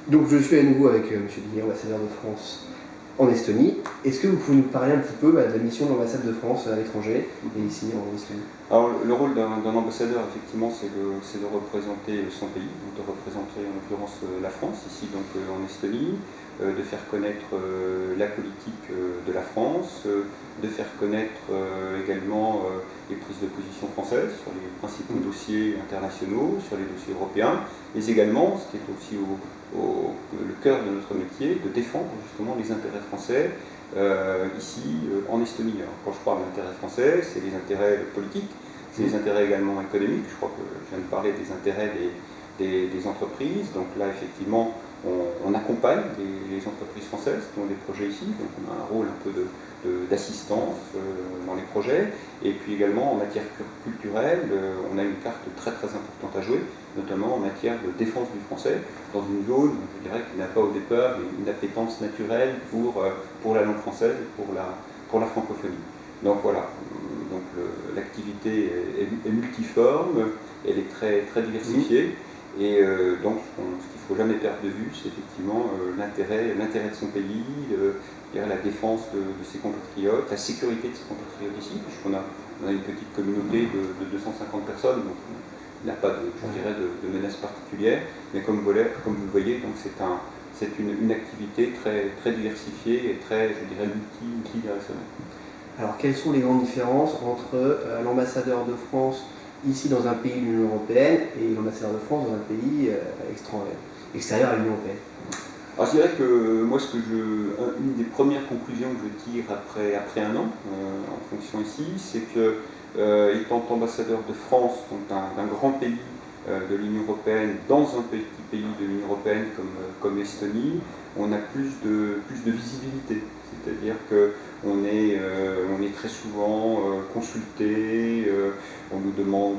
Donc je suis à nouveau avec M. Didier, ambassadeur de France en Estonie. Est-ce que vous pouvez nous parler un petit peu de la mission de l'ambassade de France à l'étranger et ici en Estonie? Alors le rôle d'un ambassadeur, effectivement, c'est de représenter son pays, donc de représenter en l'occurrence la France, ici donc en Estonie, de faire connaître la politique de la France, de faire connaître également les prises de position françaises sur les principaux dossiers internationaux, sur les dossiers européens, mais également, ce qui est aussi le cœur de notre métier, de défendre justement les intérêts français ici en Estonie. Alors, quand je parle d'intérêts français, c'est les intérêts politiques, c'est les intérêts également économiques. Je crois que je viens de parler des intérêts des entreprises. Donc là, effectivement, on accompagne les entreprises françaises qui ont des projets ici. Donc on a un rôle un peu d'assistance dans les projets. Et puis également en matière culturelle, on a une carte très très importante à jouer, notamment en matière de défense du français, dans une zone, je dirais, qui n'a pas au départ une appétence naturelle pour la langue française et pour la francophonie. Donc voilà, donc l'activité est multiforme, elle est très, très diversifiée, et donc ce qu'il ne faut jamais perdre de vue, c'est effectivement l'intérêt de son pays, la défense de ses compatriotes, la sécurité de ses compatriotes ici, puisqu'on a une petite communauté de 250 personnes, donc il n'y a pas de menace particulière, mais comme vous le voyez, c'est une activité très, très diversifiée et très, je dirais, multidirectionnelle. Alors quelles sont les grandes différences entre l'ambassadeur de France ici dans un pays de l'Union Européenne et l'ambassadeur de France dans un pays extérieur à l'Union Européenne? Alors je dirais que moi, une des premières conclusions que je tire après un an en fonction ici, c'est que étant ambassadeur de France, donc d'un grand pays de l'Union Européenne, dans un petit pays de l'Union Européenne comme l'Estonie, on a plus de visibilité. C'est-à-dire qu'on est très souvent consulté, on nous demande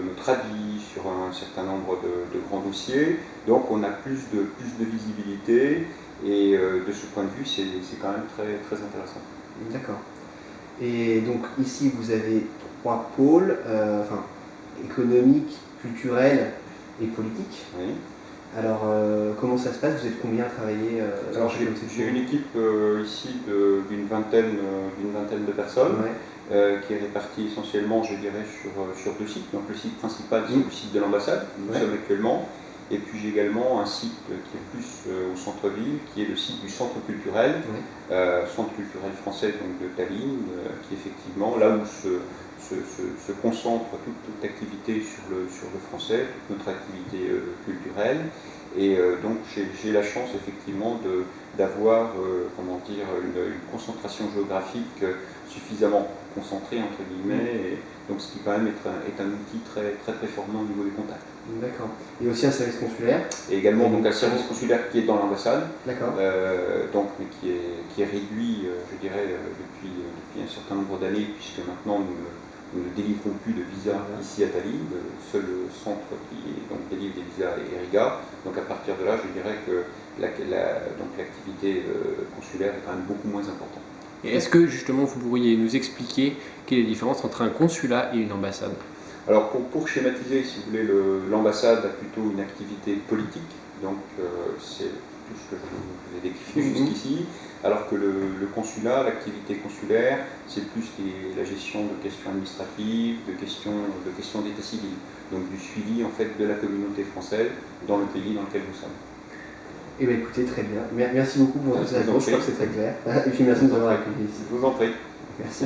notre avis sur un certain nombre de grands dossiers, donc on a plus de visibilité, et de ce point de vue, c'est quand même très, très intéressant. D'accord. Et donc ici vous avez trois pôles, économique, culturel et politique. Oui. Alors comment ça se passe? Vous êtes combien à travailler Alors j'ai une équipe ici d'une vingtaine de personnes, qui est répartie essentiellement, je dirais, sur deux sites. Donc le site principal, c'est le site de l'ambassade, où nous sommes actuellement. Et puis j'ai également un site qui est plus au centre-ville, qui est le site du centre culturel, centre culturel français donc de Tallinn, qui est effectivement là où se concentre toute activité sur le français, toute notre activité culturelle. Et donc j'ai la chance effectivement d'avoir une concentration géographique suffisamment concentrée entre guillemets, et donc ce qui quand même est un outil très, très performant au niveau des contacts. D'accord. Et aussi un service consulaire. Et également donc un service consulaire qui est dans l'ambassade, donc mais qui est réduit, je dirais, depuis un certain nombre d'années, puisque maintenant nous ne délivrons plus de visa ici à Tallinn. Le seul centre qui délivre des visas est Riga. Donc à partir de là, je dirais que l'activité consulaire est quand même beaucoup moins importante. Et est-ce que justement vous pourriez nous expliquer quelle est la différence entre un consulat et une ambassade? Alors pour schématiser, si vous voulez, l'ambassade a plutôt une activité politique, donc c'est tout ce que je vous ai décrit jusqu'ici, alors que le consulat, l'activité consulaire, c'est plus la gestion de questions administratives, de questions d'état civil, donc du suivi en fait de la communauté française dans le pays dans lequel nous sommes. Eh bien écoutez, très bien. Merci beaucoup pour toutes ces réponses, je crois que c'est très clair. Et puis merci de nous avoir accueillis ici. Je vous en prie. Merci.